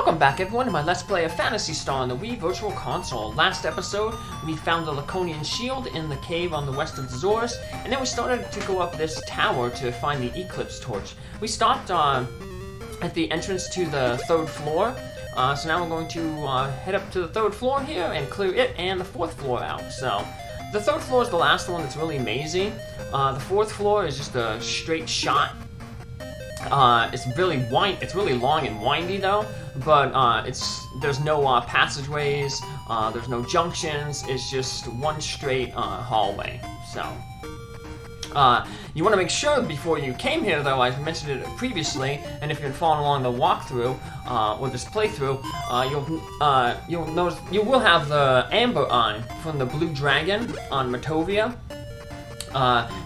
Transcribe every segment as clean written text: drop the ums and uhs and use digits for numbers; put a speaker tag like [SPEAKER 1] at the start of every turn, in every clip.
[SPEAKER 1] Welcome back everyone to my Let's Play of Phantasy Star on the Wii Virtual Console. Last episode, we found the Laconian Shield in the cave on the west of Dezoris, and then we started to go up this tower to find the Eclipse Torch. We stopped at the entrance to the 3rd floor, so now we're going to head up to the 3rd floor here and clear it and the 4th floor out. So, the 3rd floor is the last one that's really amazing. The 4th floor is just a straight shot. It's really long and windy though, but there's no passageways, there's no junctions, it's just one straight hallway. So you want to make sure before you came here though, I mentioned it previously, and if you've been following along the walkthrough or this playthrough, you'll notice you will have the amber on from the blue dragon on Matovia,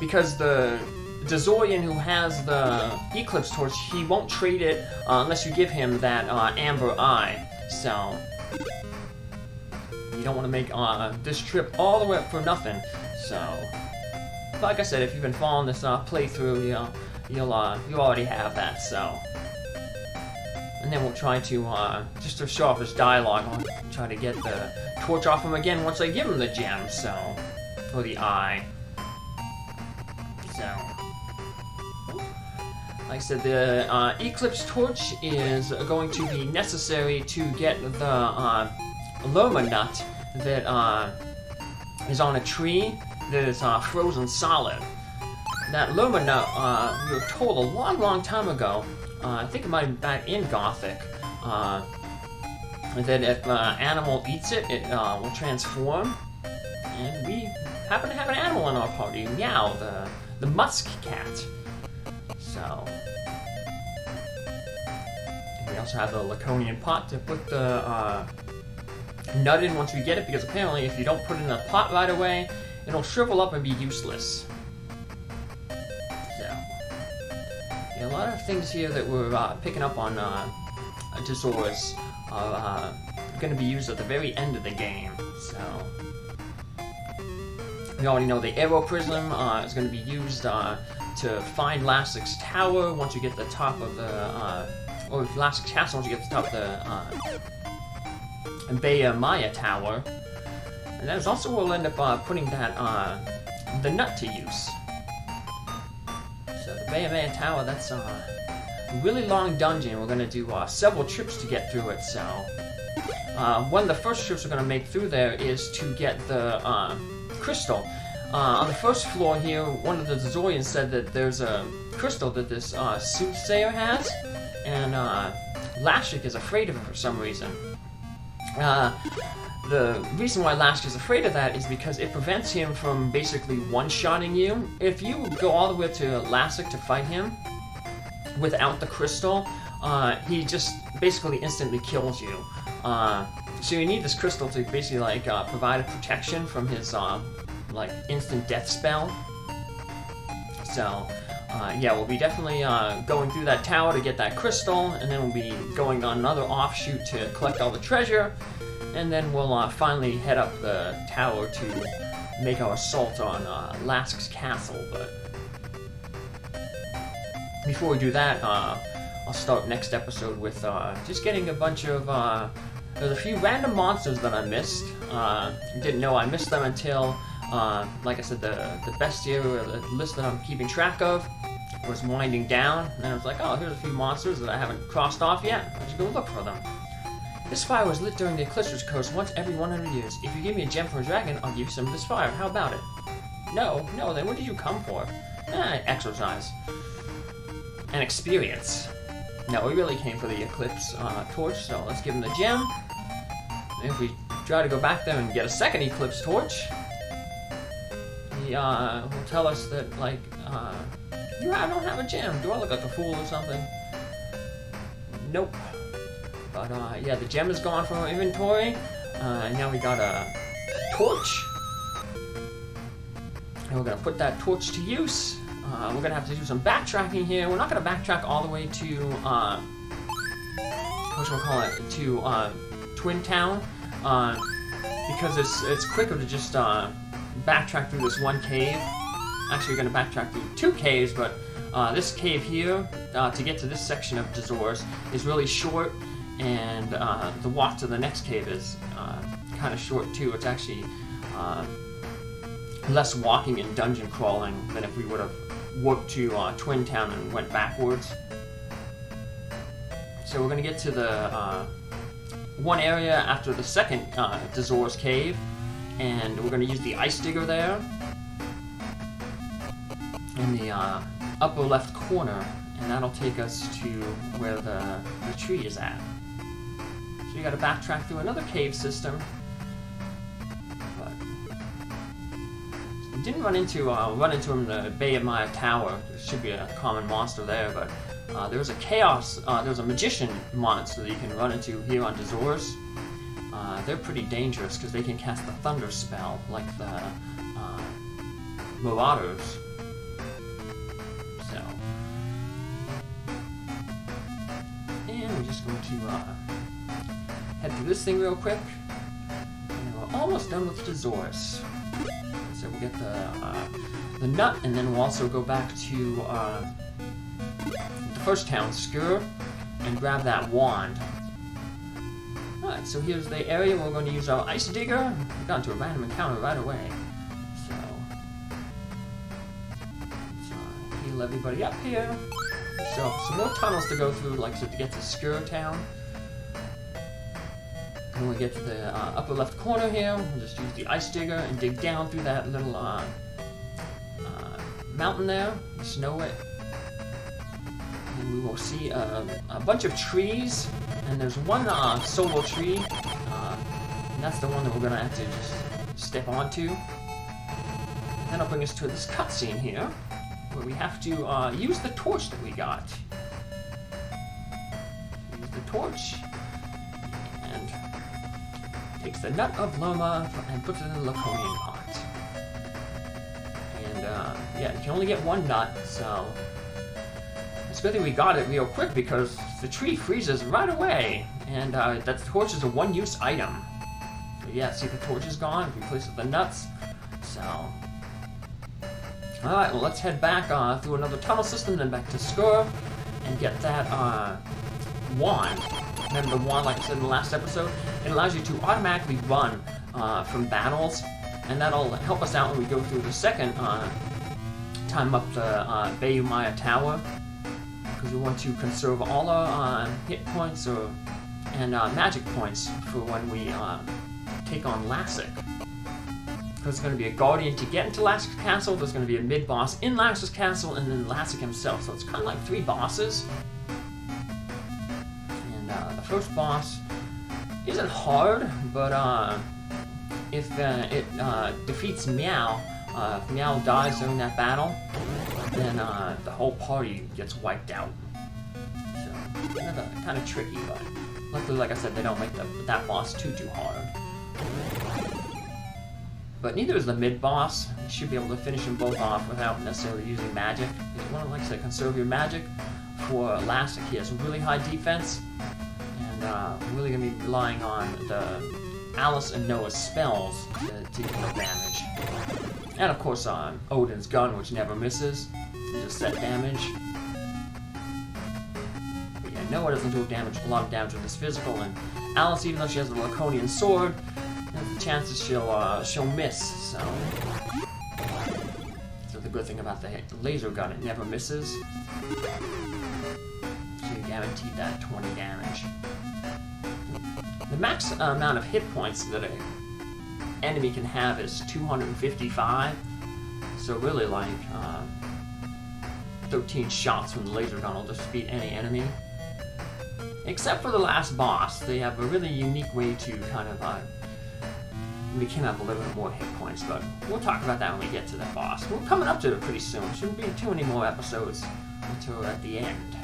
[SPEAKER 1] because the Dezorian who has the Eclipse Torch, he won't trade it unless you give him that amber eye. So you don't want to make this trip all the way up for nothing. So, like I said, if you've been following this playthrough, you already have that. So, and then we'll try to just to show off this dialogue, I'll try to get the torch off him again once I give him the gem. So, or the eye. So. Like I said, the Eclipse Torch is going to be necessary to get the Laerma nut that is on a tree that is frozen solid. That Laerma nut, we were told a long time ago, I think it might have been back in Gothic, that if an animal eats it, it will transform. And we happen to have an animal in our party, Myau, the musk cat. So, we also have the Laconian pot to put the nut in once we get it, because apparently if you don't put it in the pot right away, it'll shrivel up and be useless. So, yeah, a lot of things here that we're picking up on Dezoris are going to be used at the very end of the game. So, we already know the arrow prism is going to be used to find Lastic's tower once you get to the top of the, or Lastic's castle once you get to the top of the Myau tower. And that is also where we'll end up putting that, the nut to use. So the Myau tower, that's a really long dungeon. We're going to do several trips to get through it, so one of the first trips we're going to make through there is to get the crystal. On the first floor here, one of the Dezorians said that there's a crystal that this soothsayer has, and Lastic is afraid of it for some reason. The reason why Lastic is afraid of that is because it prevents him from basically one-shotting you. If you go all the way to Lastic to fight him without the crystal, he just basically instantly kills you. So you need this crystal to basically like provide a protection from his like instant death spell. So yeah, we'll be definitely going through that tower to get that crystal, and then we'll be going on another offshoot to collect all the treasure, and then we'll finally head up the tower to make our assault on Lastic's castle. But before we do that, I'll start next episode with just getting a bunch of there's a few random monsters that I missed. Didn't know I missed them until like I said, the bestiary, the list that I'm keeping track of, was winding down, and I was like, oh, here's a few monsters that I haven't crossed off yet. I should go look for them. This fire was lit during the Eclipse Coast once every 100 years. If you give me a gem for a dragon, I'll give you some of this fire. How about it? No, then what did you come for? Exercise. And experience. No, we really came for the Eclipse Torch, so let's give him the gem. And if we try to go back there and get a second Eclipse Torch, he will tell us that, like, I don't have a gem. Do I look like a fool or something? Nope. But, yeah, the gem is gone from our inventory. And now we got a torch. And we're going to put that torch to use. We're going to have to do some backtracking here. We're not going to backtrack all the way to, to Twin Town. Because it's quicker to just backtrack through this one cave. Actually, we're going to backtrack through 2 caves, but this cave here, to get to this section of Dezoris, is really short, and the walk to the next cave is kind of short too. It's actually less walking and dungeon crawling than if we would have warped to Twin Town and went backwards. So we're going to get to the one area after the second Dezoris cave, and we're going to use the ice digger there in the upper left corner, and that'll take us to where the tree is at. So you got to backtrack through another cave system. But didn't run into him in the Bay of Myau Tower. There should be a common monster there, but there's a chaos. There's a magician monster that you can run into here on Dezoris. They're pretty dangerous because they can cast the thunder spell like the Marauders. So, and we're just going to head through this thing real quick, and we're almost done with Dezoris. So we'll get the nut, and then we'll also go back to the first town, Skur, and grab that wand. Alright, so here's the area where we're going to use our ice digger. We got into a random encounter right away. So, let's heal everybody up here. So, some more tunnels to go through, like I said, to get to Skur town. When we get to the upper left corner here, we'll just use the ice digger and dig down through that little mountain there, snow it. And we will see a bunch of trees, and there's one solo tree, and that's the one that we're going to have to just step onto. And that'll bring us to this cutscene here, where we have to use the torch that we got. Use the torch, and takes the nut of Laerma and puts it in the Laconian pot. And yeah, you can only get one nut, so it's good that we got it real quick because the tree freezes right away, and that torch is a one-use item. So yeah, see the torch is gone, replace it with the nuts. So, alright, well let's head back through another tunnel system, then back to Skur, and get that wand. Remember the wand, like I said in the last episode? It allows you to automatically run from battles, and that'll help us out when we go through the second time up the Bay of Myau Tower, because we want to conserve all our hit points and magic points for when we take on Lassic. There's going to be a guardian to get into Lassic's castle, there's going to be a mid-boss in Lassic's castle, and then Lassic himself, so it's kind of like 3 bosses. And the first boss isn't hard, but if it defeats Myau, if Myau dies during that battle, then the whole party gets wiped out. So, kind of tricky, but luckily, like I said, they don't make that boss too hard. But neither is the mid-boss. You should be able to finish them both off without necessarily using magic. If you want to, like I said, conserve your magic for Lassic, he has really high defense, and we're really going to be relying on the Alice and Noah's spells to deal damage. And of course Odin's gun, which never misses, just set damage. But yeah, Noah doesn't do a lot of damage with his physical, and Alice, even though she has the Laconian sword, there's the chances she'll miss, so the good thing about the laser gun, it never misses. So you're guaranteed that 20 damage. The max amount of hit points that an enemy can have is 255, so really like 13 shots from the laser gun will defeat any enemy. Except for the last boss, they have a really unique way to kind of we can have a little bit more hit points, but we'll talk about that when we get to the boss. We're coming up to it pretty soon. Shouldn't be too many more episodes until at the end.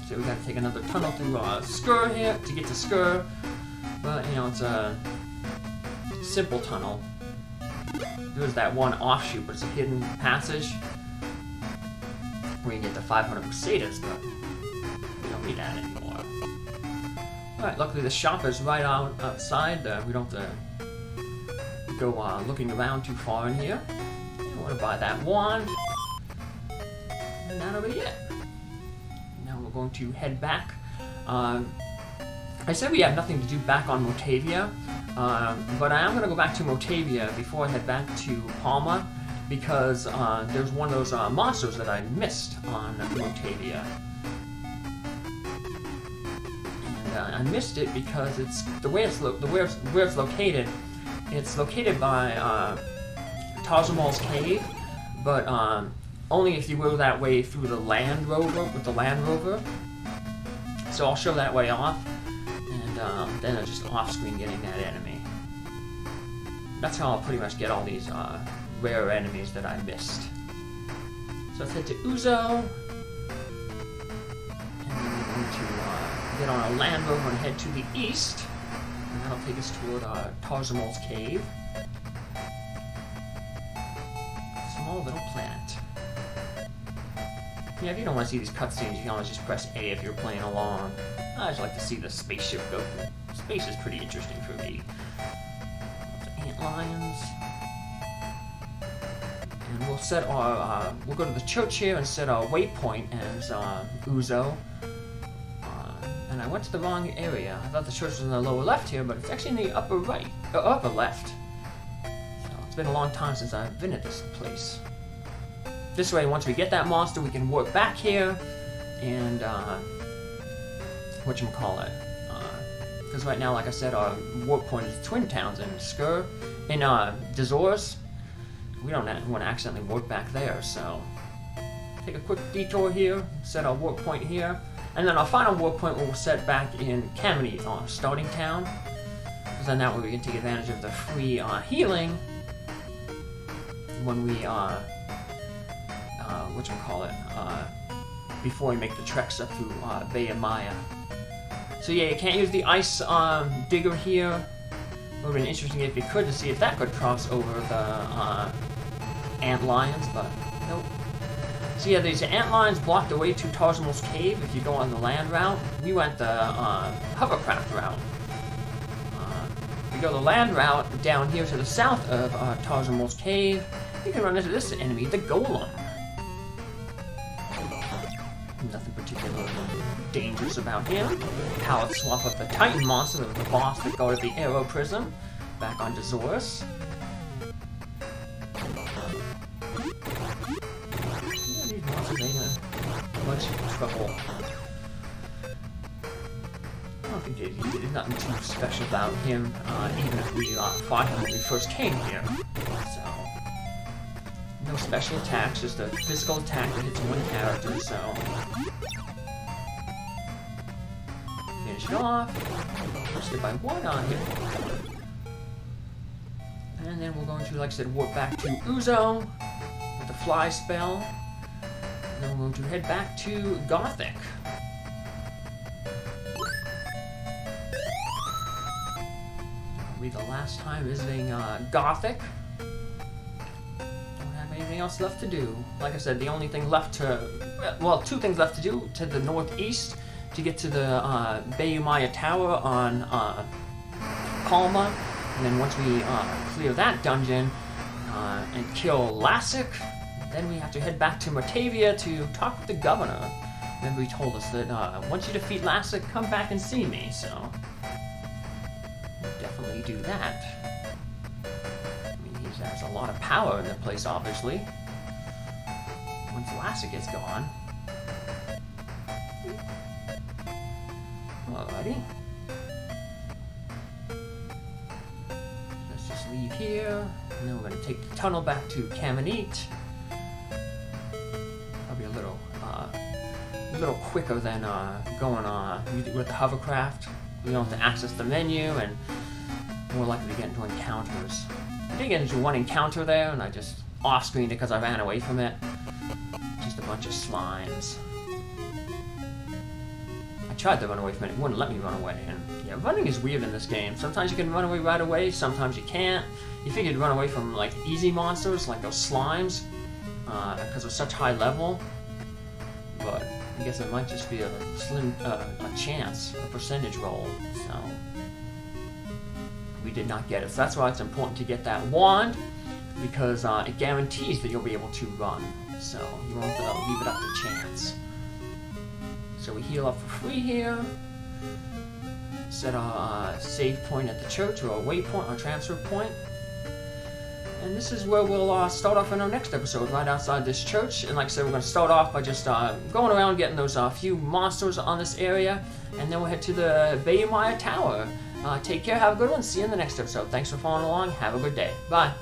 [SPEAKER 1] So we gotta take another tunnel through Skur here to get to Skur, but you know, it's a simple tunnel. There's that one offshoot, but it's a hidden passage where you can get the 500 Crusaders, but we don't need that anymore. Alright, luckily the shop is right outside. We don't have to go looking around too far in here. I want to buy that wand, and that'll be it. Now we'll we're going to head back. I said we have nothing to do back on Motavia, but I am going to go back to Motavia before I head back to Palma, because there's one of those monsters that I missed on Motavia. And I missed it because it's where it's located. It's located by Tarzamal's cave, but only if you go that way through the Land Rover with the Land Rover. So I'll show that way off, and then I'll just off-screen getting that enemy. That's how I'll pretty much get all these rare enemies that I missed. So let's head to Uzo, and then we're going to get on a Land Rover and head to the east, and that'll take us toward Tarzamal's cave. Small little planet. Yeah, if you don't want to see these cutscenes, you can always just press A if you're playing along. I just like to see the spaceship go. Space is pretty interesting for me. Ant lions. And we'll set our, we'll go to the church here and set our waypoint as Uzo. And I went to the wrong area. I thought the church was in the lower left here, but it's actually in the upper right, or upper left. So it's been a long time since I've been at this place. This way, once we get that monster, we can work back here, and, whatchamacallit, because right now, like I said, our warp point is Twin Towns in Dezoris. We don't want to accidentally warp back there, so take a quick detour here, set our warp point here, and then our final warp point we'll set back in Kamini, our starting town, because then that way we can take advantage of the free healing when we before we make the treks up to Bay of Myau. So yeah, you can't use the ice digger here. It would have been interesting if you could, to see if that could cross over the ant lions, but nope. So yeah, these ant lions block the way to Tarzamal's cave if you go on the land route. We went the hovercraft route. If you go the land route down here to the south of Tarzamal's cave, you can run into this enemy, the Golem. Nothing particularly dangerous about him. Palette swap up the Titan monster, the boss that guarded the Arrow Prism, back on Dezoris. Yeah, these monsters ain't much trouble. I don't think there's nothing too special about him, even if we fought him when we first came here. So, no special attacks, just a physical attack that hits one character, so finish it off. Just get by one on him. And then we're going to, like I said, warp back to Uzo with the fly spell. And then we're going to head back to Gothic. That'll be the last time visiting Gothic. Anything else left to do? Like I said, the only thing left to, well, two things left to do to the northeast to get to the Bay of Myau Tower on Palma, and then once we clear that dungeon and kill Lassic, then we have to head back to Motavia to talk with the governor. Remember, he told us that once you defeat Lassic, come back and see me, so we'll definitely do that. There's a lot of power in that place, obviously. Once Lassic is gone. Alrighty. Let's just leave here. And then we're going to take the tunnel back to Kamini. Probably a little quicker than going with the hovercraft. We don't have to access the menu, and more likely to get into encounters. I did get into one encounter there, and I just off-screened it because I ran away from it. Just a bunch of slimes. I tried to run away from it, it wouldn't let me run away. And yeah, running is weird in this game. Sometimes you can run away right away, sometimes you can't. You figured run away from like easy monsters, like those slimes, because they're such high level. But I guess it might just be a slim a chance, a percentage roll. So we did not get it. So that's why it's important to get that wand, because it guarantees that you'll be able to run. So you won't leave it up to chance. So So we heal up for free here. Set our save point at the church, or a waypoint, our transfer point. And this is where we'll start off in our next episode, right outside this church. And like I said, we're going to start off by just going around getting those few monsters on this area. And then we'll head to the Myau Tower. Take care, have a good one, see you in the next episode. Thanks for following along, have a good day. Bye.